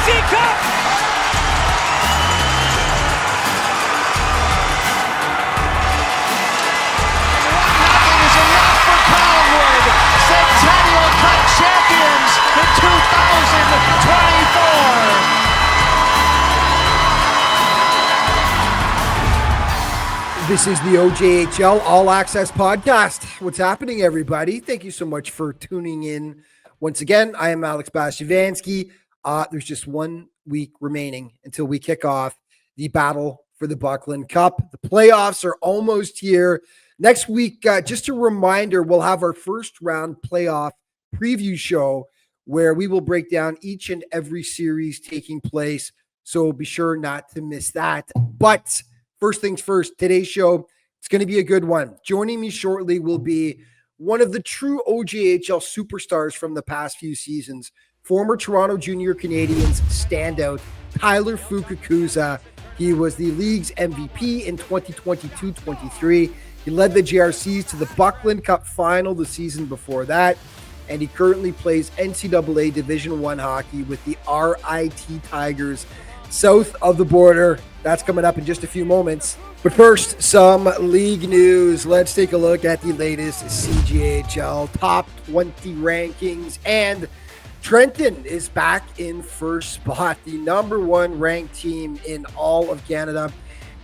BC Cup! Centennial Cup champions in 2024. This is the OJHL All Access Podcast. What's happening, everybody? Thank you so much for tuning in. Once again, I am Alex Bastivansky. There's just 1 week remaining until we kick off the battle for the Buckland Cup. The playoffs are almost here. Next week, just a reminder, we'll have our first round playoff preview show where we will break down each and every series taking place. So be sure not to miss that. But first things first, today's show, it's going to be a good one. Joining me shortly will be one of the true OJHL superstars from the past few seasons, former Toronto Junior Canadiens standout, Tyler Fukakusa. He was the league's MVP in 2022-23. He led the JRCs to the Buckland Cup final the season before that, and he currently plays NCAA Division I hockey with the RIT Tigers south of the border. That's coming up in just a few moments. But first, some league news. Let's take a look at the latest CJHL Top 20 rankings. And Trenton is back in first spot, the number one ranked team in all of Canada.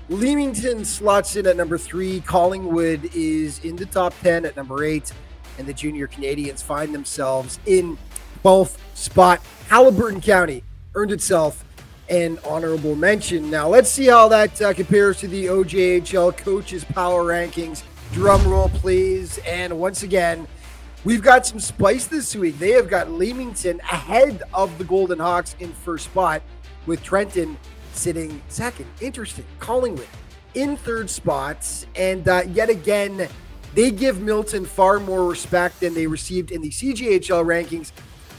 Leamington slots in at number 3. Collingwood is in the top 10 at number 8. And the Junior Canadiens find themselves in 12th spot. Haliburton County earned itself an honorable mention. Now, let's see how that compares to the OJHL Coaches Power Rankings. Drum roll, please. And once again, we've got some spice this week. They have got Leamington ahead of the Golden Hawks in first spot, with Trenton sitting second. Interesting. Collingwood in third spot. And yet again, they give Milton far more respect than they received in the CJHL rankings.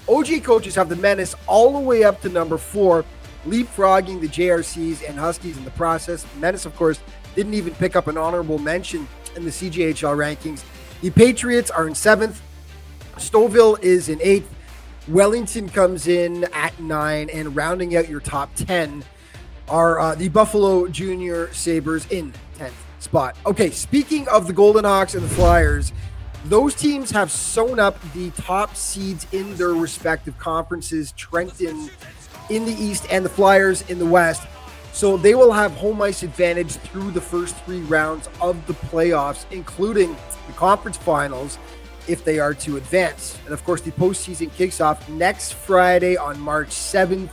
OJ coaches have the Menace all the way up to number 4, leapfrogging the JRCs and Huskies in the process. Menace, of course, didn't even pick up an honorable mention in the CJHL rankings. The Patriots are in 7th. Stouffville is in 8th. Wellington comes in at 9, and rounding out your top 10 are the Buffalo Junior Sabres in 10th spot. Okay, speaking of the Golden Hawks and the Flyers, those teams have sewn up the top seeds in their respective conferences. Trenton in the East and the Flyers in the West. So they will have home ice advantage through the first 3 rounds of the playoffs, including the conference finals, if they are to advance. And of course, the postseason kicks off next Friday on March 7th.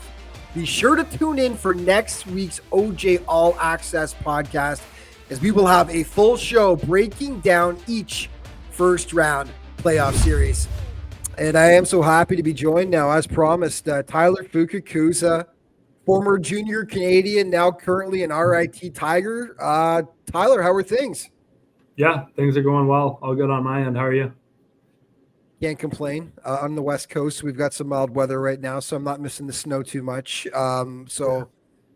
Be sure to tune in for next week's OJ All Access podcast, as we will have a full show breaking down each first round playoff series. And I am so happy to be joined now, as promised, Tyler Fukakusa, former Junior Canadian, now currently an RIT Tiger. Tyler, how are things? Yeah, things are going well. All good on my end. How are you? Can't complain. On the West Coast, we've got some mild weather right now, so I'm not missing the snow too much.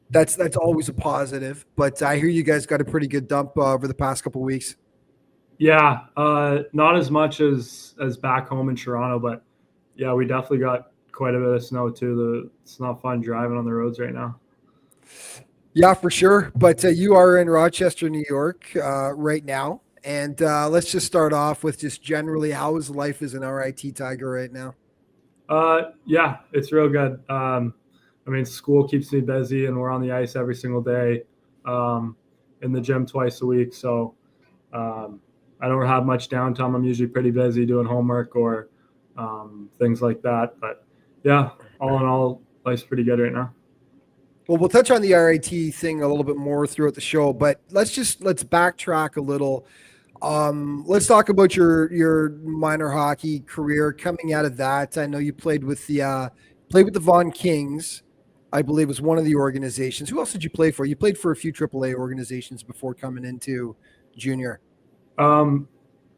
That's always a positive. But I hear you guys got a pretty good dump over the past couple of weeks. Yeah, not as much as back home in Toronto, but yeah, we definitely got quite a bit of snow too. It's not fun driving on the roads right now. Yeah, for sure. But you are in Rochester, New York right now. And let's just start off with just generally, how is life as an RIT Tiger right now? Yeah, it's real good. I mean, school keeps me busy, and we're on the ice every single day, in the gym twice a week. So I don't have much downtime. I'm usually pretty busy doing homework or things like that. But yeah, all in all, life's pretty good right now. Well, we'll touch on the RIT thing a little bit more throughout the show, but let's backtrack a little. Let's talk about your minor hockey career coming out of that. I know you played with the Vaughan Kings, I believe was one of the organizations. Who else did you play for? You played for a few AAA organizations before coming into junior.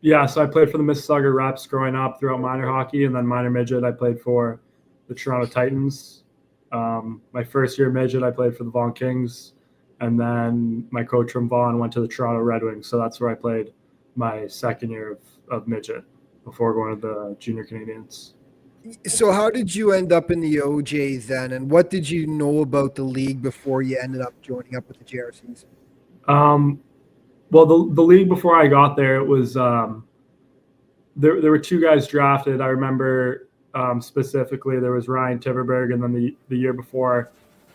Yeah, so I played for the Mississauga Reps growing up throughout minor hockey, and then minor midget I played for the Toronto Titans. My first year midget I played for the Vaughan Kings, and then my coach from Vaughan went to the Toronto Red Wings, so that's where I played my second year of midget before going to the Junior Canadiens. So how did you end up in the OJs then, and what did you know about the league before you ended up joining up with the JRCs? Um, well, the league before I got there, it was there were two guys drafted. I remember specifically there was Ryan Tiverberg, and then the year before,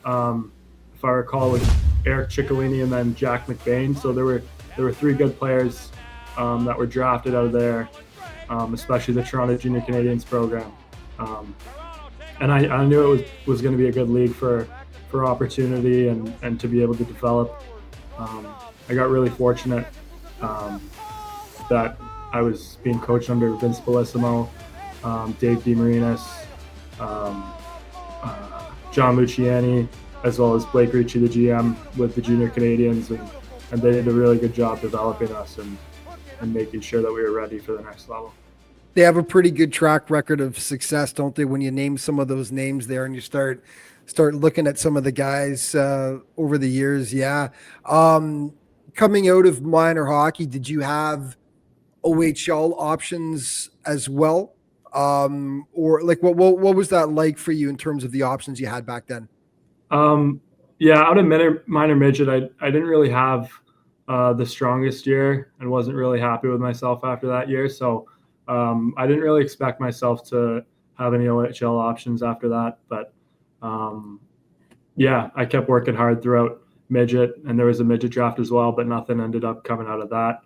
if I recall, was Eric Ciccolini and then Jack McBain. So there were three good players that were drafted out of there, especially the Toronto Junior Canadiens program. And I knew it was going to be a good league for opportunity and to be able to develop. I got really fortunate that I was being coached under Vince Bellissimo, Dave DeMarinis, John Luciani, as well as Blake Ricci, the GM with the Junior Canadiens, and they did a really good job developing us and making sure that we were ready for the next level. They have a pretty good track record of success, don't they? When you name some of those names there and you start looking at some of the guys over the years, yeah. Coming out of minor hockey, did you have OHL options as well? Or like what was that like for you in terms of the options you had back then? Yeah, out of minor midget, I didn't really have the strongest year and wasn't really happy with myself after that year. So I didn't really expect myself to have any OHL options after that. But yeah, I kept working hard throughout midget, and there was a midget draft as well, but nothing ended up coming out of that.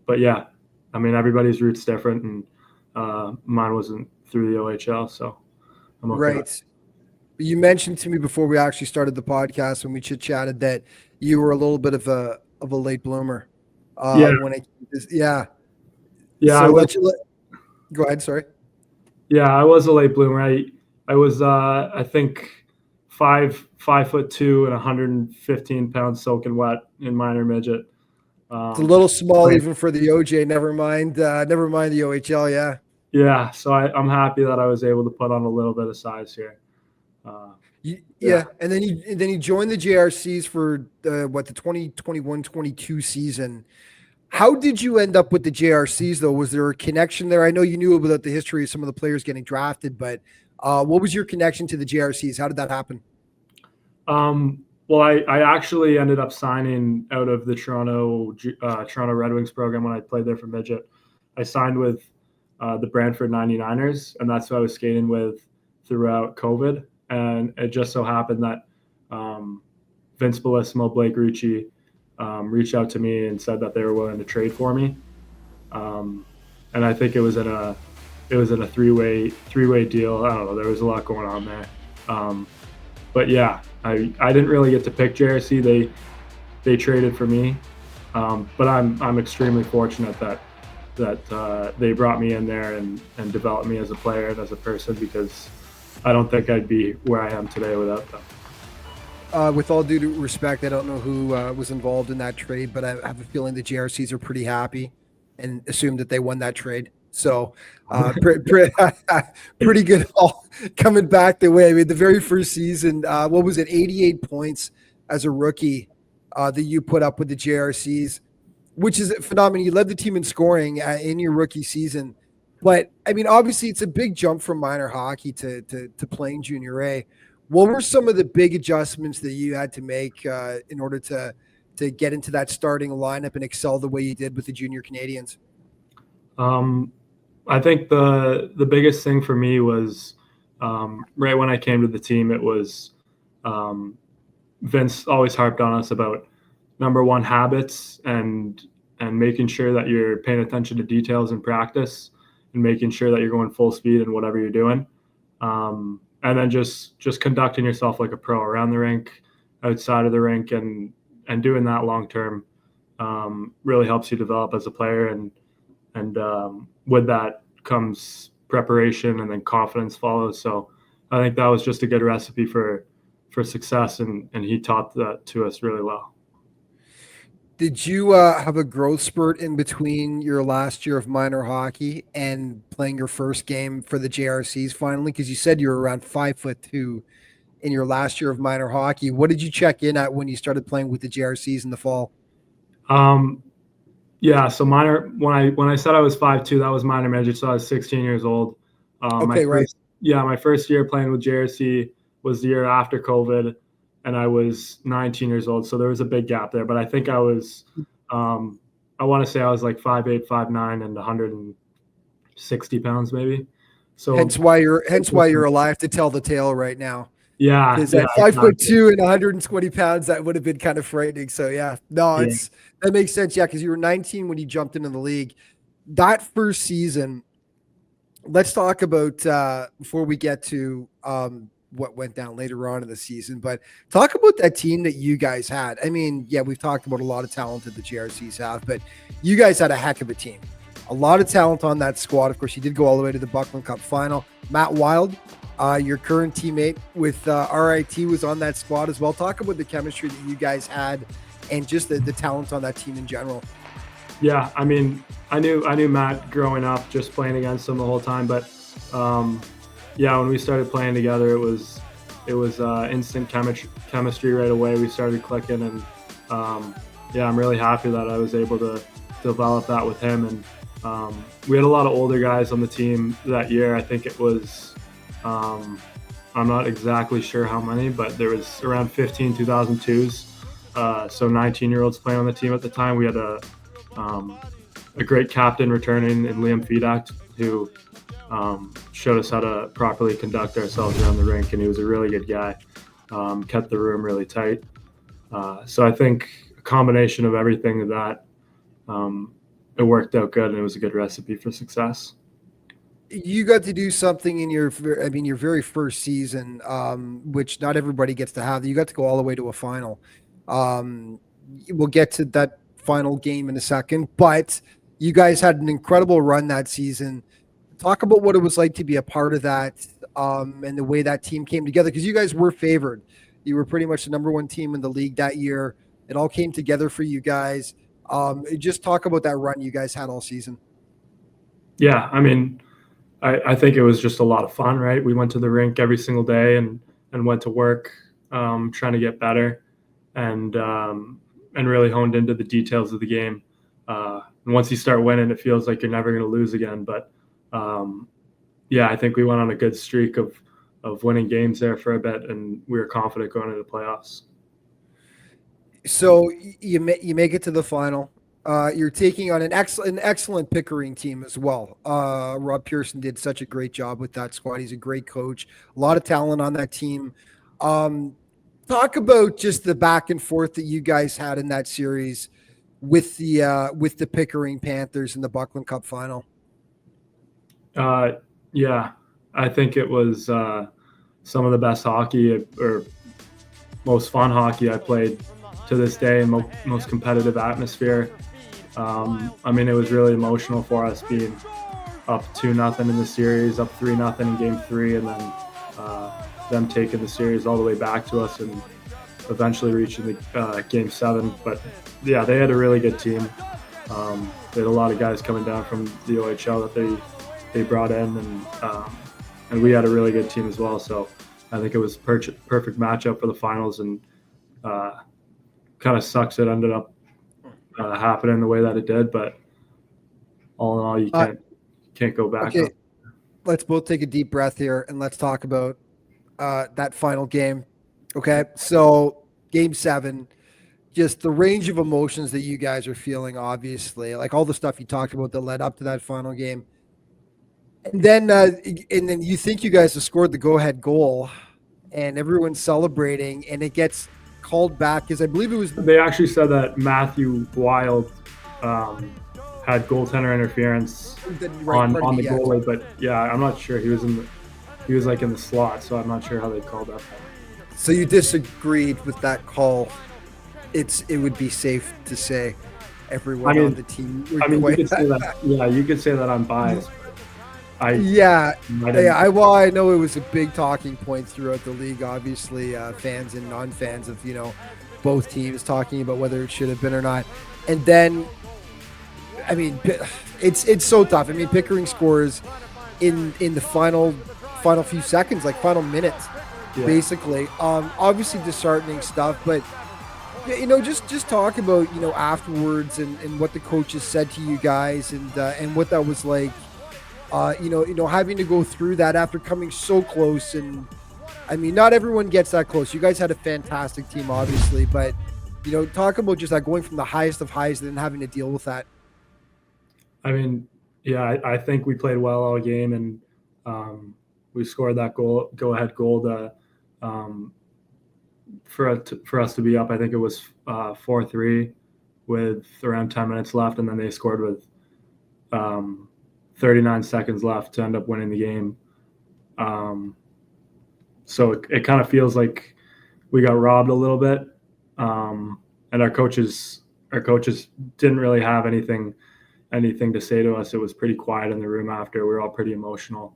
But yeah, I mean, everybody's route's different, and mine wasn't through the OHL, so I'm okay. Right. You mentioned to me before we actually started the podcast when we chit-chatted that you were a little bit of a late bloomer. Yeah. Yeah. Yeah. So go ahead. Sorry. Yeah, I was a late bloomer. I was I think 5'2" and 115 pounds soaking wet in minor midget. It's a little small even for the OJ. Never mind the OHL. Yeah. Yeah. So I'm happy that I was able to put on a little bit of size here. Yeah. And then you joined the JRCs for the 2021-22 season. How did you end up with the JRCs though? Was there a connection there? I know you knew about the history of some of the players getting drafted, but what was your connection to the JRCs? How did that happen? Well, I actually ended up signing out of the Toronto Red Wings program when I played there for midget. I signed with the Brantford 99ers, and that's who I was skating with throughout COVID. And it just so happened that Vince Bellissimo, Blake Ricci reached out to me and said that they were willing to trade for me. And I think it was in a three-way deal. I don't know. There was a lot going on there. But yeah, I didn't really get to pick JRC. They traded for me. But I'm extremely fortunate that they brought me in there and developed me as a player and as a person, because I don't think I'd be where I am today without them. With all due respect, I don't know who was involved in that trade, but I have a feeling the JRCs are pretty happy and assume that they won that trade. So pretty good haul coming back the way. I mean, the very first season, what was it, 88 points as a rookie that you put up with the JRCs, which is phenomenal. You led the team in scoring in your rookie season. But, I mean, obviously it's a big jump from minor hockey to playing Junior A. What were some of the big adjustments that you had to make in order to get into that starting lineup and excel the way you did with the Junior Canadiens? I think the biggest thing for me was right when I came to the team, it was Vince always harped on us about number one, habits and making sure that you're paying attention to details in practice and making sure that you're going full speed in whatever you're doing. And then just conducting yourself like a pro around the rink, outside of the rink, and doing that long term really helps you develop as a player. And with that comes preparation, and then confidence follows. So I think that was just a good recipe for success, and he taught that to us really well. Did you have a growth spurt in between your last year of minor hockey and playing your first game for the JRCs finally? Because you said you were around 5'2" in your last year of minor hockey. What did you check in at when you started playing with the JRCs in the fall? Yeah, so minor, when I said I was 5'2", that was minor midget, so I was 16 years old. Okay, right. My first year playing with JRC was the year after COVID, and I was 19 years old. So there was a big gap there. But I think I was, I want to say I was like 5'8", 5'9", and 160 pounds maybe. So hence why you're alive to tell the tale right now. yeah, Because at 5'2" and 120 pounds, that would have been kind of frightening. So yeah, no, that makes sense. Yeah, because you were 19 when you jumped into the league. That first season, let's talk about before we get to what went down later on in the season, but talk about that team that you guys had. I mean, yeah, we've talked about a lot of talent that the GRCs have, but you guys had a heck of a team. A lot of talent on that squad. Of course, you did go all the way to the Buckland Cup final. Matt Wild, your current teammate with RIT, was on that squad as well. Talk about the chemistry that you guys had and just the talent on that team in general. Yeah, I mean, I knew Matt growing up, just playing against him the whole time. But yeah, when we started playing together, it was instant chemistry right away. We started clicking, and yeah, I'm really happy that I was able to develop that with him. And we had a lot of older guys on the team that year. I think it was, I'm not exactly sure how many, but there was around 15 2002s. So 19-year-olds playing on the team at the time. We had a great captain returning in Liam Fedak, who showed us how to properly conduct ourselves around the rink, and he was a really good guy. Kept the room really tight. So I think a combination of everything of that, it worked out good, and it was a good recipe for success. You got to do something in your very first season, which not everybody gets to have. You got to go all the way to a final. We'll get to that final game in a second, but you guys had an incredible run that season. Talk about what it was like to be a part of that, and the way that team came together, because you guys were favored. You were pretty much the number one team in the league that year. It all came together for you guys. Just talk about that run you guys had all season. Yeah, I mean, I think it was just a lot of fun, right? We went to the rink every single day and went to work, trying to get better, and really honed into the details of the game. And once you start winning, it feels like you're never going to lose again. But yeah, I think we went on a good streak of winning games there for a bit, and we were confident going into the playoffs. So you make it to the final. You're taking on an excellent Pickering team as well. Rob Pearson did such a great job with that squad. He's a great coach. A lot of talent on that team. Talk about just the back and forth that you guys had in that series with the Pickering Panthers in the Buckland Cup final. Yeah, I think it was some of the best hockey or most fun hockey I played to this day, and most competitive atmosphere. I mean, it was really emotional for us, being up 2-0 in the series, up 3-0 in game 3, and then them taking the series all the way back to us and eventually reaching the game 7. But yeah, they had a really good team. They had a lot of guys coming down from the OHL that they brought in, and we had a really good team as well. So I think it was perfect matchup for the finals, and kind of sucks it ended up happening the way that it did. But all in all, you can't go back. Okay, let's both take a deep breath here and let's talk about that final game. Okay, so game 7, just the range of emotions that you guys are feeling, obviously, like all the stuff you talked about that led up to that final game. And then you think you guys have scored the go-ahead goal, and everyone's celebrating, and it gets called back, because I believe it was. They actually said that Matthew Wild had goaltender interference on the goalie, but yeah, I'm not sure. He was like in the slot, so I'm not sure how they called that. So you disagreed with that call. It would be safe to say everyone on the team. You could say that. Yeah, you could say that I'm biased. I know it was a big talking point throughout the league. Obviously, fans and non-fans of both teams talking about whether it should have been or not. And then, I mean, it's so tough. I mean, Pickering scores in the final few seconds, like final minutes, basically. Obviously disheartening stuff, but just talk about afterwards and what the coaches said to you guys and what that was like. Having to go through that after coming so close. And I mean, not everyone gets that close. You guys had a fantastic team, obviously, but talk about just like going from the highest of highs and then having to deal with that. I mean, yeah, I think we played well all game, and we scored that go-ahead goal to, for us to be up. I think it was 4-3 with around 10 minutes left, and then they scored with 39 seconds left to end up winning the game. So it kind of feels like we got robbed a little bit, and our coaches didn't really have anything to say to us. It was pretty quiet in the room after. We were all pretty emotional.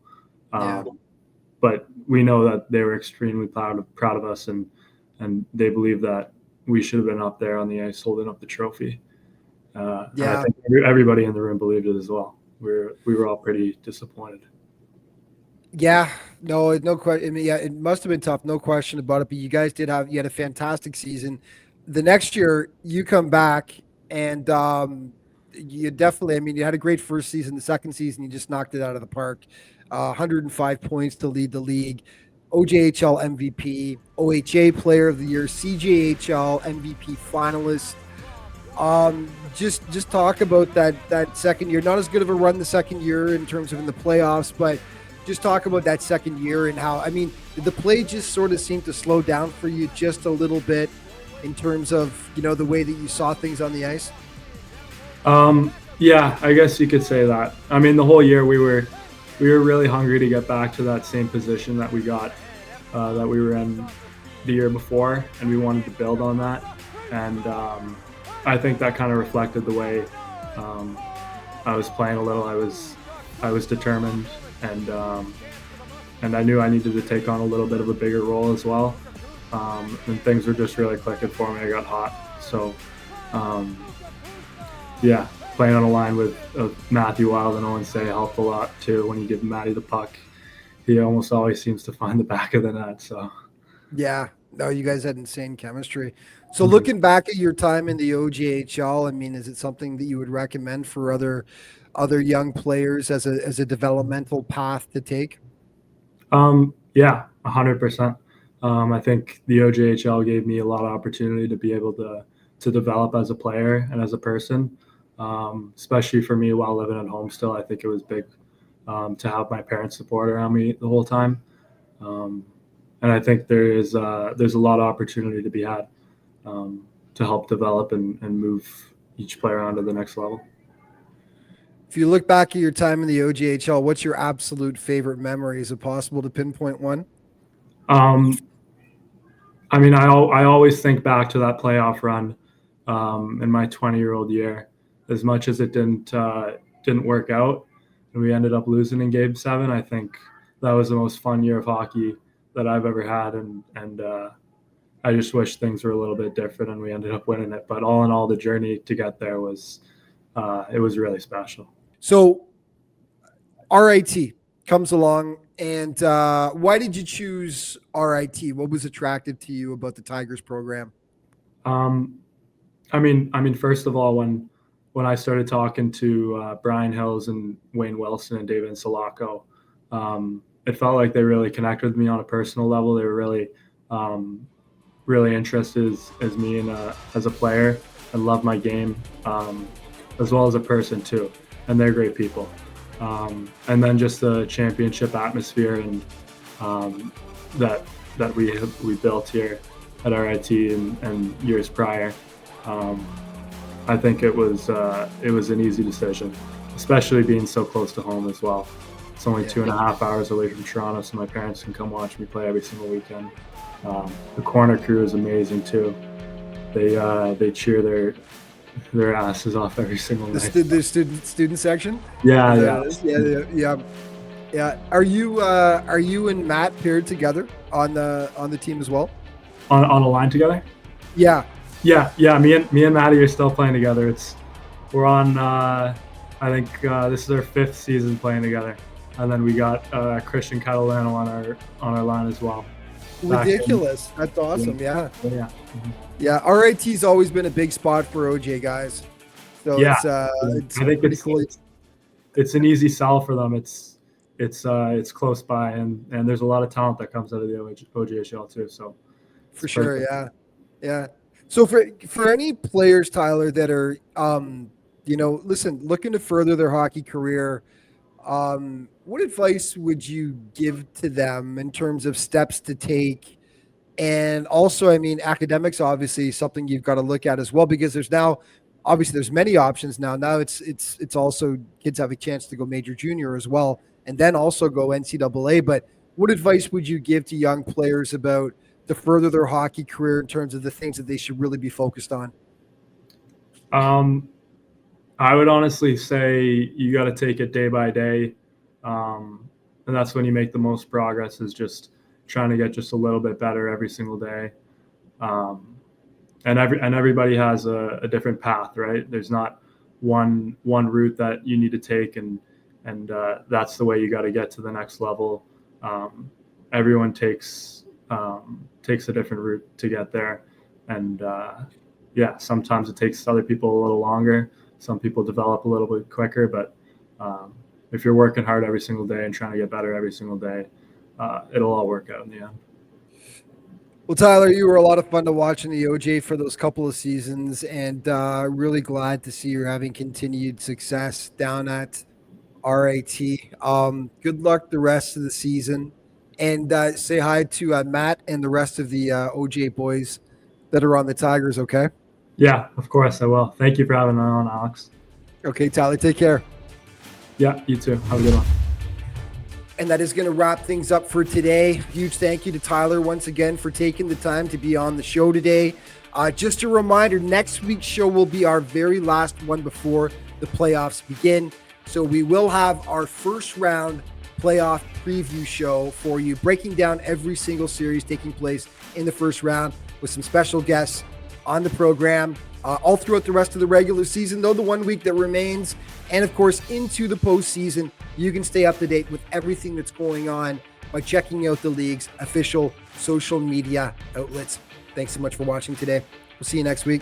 But we know that they were extremely proud of us, and they believe that we should have been up there on the ice holding up the trophy. And I think everybody in the room believed it as well. We were all pretty disappointed. Yeah, no question. I mean, yeah, it must have been tough, no question about it. But you guys you had a fantastic season. The next year, you come back and you definitely. I mean, you had a great first season. The second season, you just knocked it out of the park. 105 points to lead the league. OJHL MVP, OHA Player of the Year, CJHL MVP finalist. Just talk about that second year. Not as good of a run the second year in terms of in the playoffs, but just talk about that second year and how, I mean, did the play just sort of seem to slow down for you just a little bit in terms of, the way that you saw things on the ice? Yeah, I guess you could say that. I mean, the whole year we were really hungry to get back to that same position that we got, that we were in the year before, and we wanted to build on that. And I think that kind of reflected the way I was playing a little. I was determined, and I knew I needed to take on a little bit of a bigger role as well. And things were just really clicking for me. I got hot. So, yeah, playing on a line with Matthew Wild and Owen Say helped a lot too. When you give Matty the puck, he almost always seems to find the back of the net. So, yeah, no, you guys had insane chemistry. So, looking back at your time in the OJHL, I mean, is it something that you would recommend for other young players as a developmental path to take? Yeah, 100%. I think the OJHL gave me a lot of opportunity to be able to develop as a player and as a person, especially for me while living at home still. I think it was big to have my parents' support around me the whole time. And I think there's a lot of opportunity to be had to help develop and move each player on to the next level. If you look back at your time in the OJHL, what's your absolute favorite memory? Is it possible to pinpoint one? I mean, I always think back to that playoff run in my 20-year-old year. As much as it didn't work out, and we ended up losing in Game 7, I think that was the most fun year of hockey that I've ever had, and I just wish things were a little bit different, and we ended up winning it. But all in all, the journey to get there was really special. So, RIT comes along, and why did you choose RIT? What was attractive to you about the Tigers program? I mean, first of all, when I started talking to Brian Hills and Wayne Wilson and David Salako, it felt like they really connected with me on a personal level. They were really interested as me and as a player, and loved my game, as well as a person too. And they're great people. And then just the championship atmosphere and that we built here at RIT and years prior. I think it was an easy decision, especially being so close to home as well. It's only 2.5 hours away from Toronto, so my parents can come watch me play every single weekend. The corner crew is amazing too. They cheer their asses off every single night. The student section. Yeah. Are you and Matt paired together on the team as well? On a line together? Yeah. Me and Maddie are still playing together. We're on. I think this is our 5th season playing together, and then we got Christian Catalano on our line as well. Ridiculous! That's awesome. Yeah. Mm-hmm. Yeah. RIT's always been a big spot for OJ guys. So it's I think pretty cool. It's it's an easy sell for them. It's close by, and there's a lot of talent that comes out of the OJHL too. So For sure, perfect. Yeah. So for any players, Tyler, that are looking to further their hockey career, what advice would you give to them in terms of steps to take? And also, I mean, academics obviously something you've got to look at as well, because there's many options now. Now it's also kids have a chance to go major junior as well, and then also go NCAA. But what advice would you give to young players about to further their hockey career in terms of the things that they should really be focused on? I would honestly say you got to take it day by day. And that's when you make the most progress, is just trying to get just a little bit better every single day. And everybody has a different path, right? There's not one route that you need to take, and that's the way you got to get to the next level. Everyone takes a different route to get there, and sometimes it takes other people a little longer. Some people develop a little bit quicker, but if you're working hard every single day and trying to get better every single day, it'll all work out in the end. Well, Tyler, you were a lot of fun to watch in the OJ for those couple of seasons, and really glad to see you're having continued success down at RIT. Good luck the rest of the season, and say hi to Matt and the rest of the OJ boys that are on the Tigers, okay? Yeah, of course I will. Thank you for having me on, Alex. Okay, Tyler, take care. Yeah, you too. Have a good one. And that is going to wrap things up for today. Huge thank you to Tyler once again for taking the time to be on the show today. Just a reminder, next week's show will be our very last one before the playoffs begin. So we will have our first round playoff preview show for you, breaking down every single series taking place in the first round with some special guests on the program all throughout the rest of the regular season, though the 1 week that remains, and of course into the postseason. You can stay up to date with everything that's going on by checking out the league's official social media outlets. Thanks so much for watching today. We'll see you next week.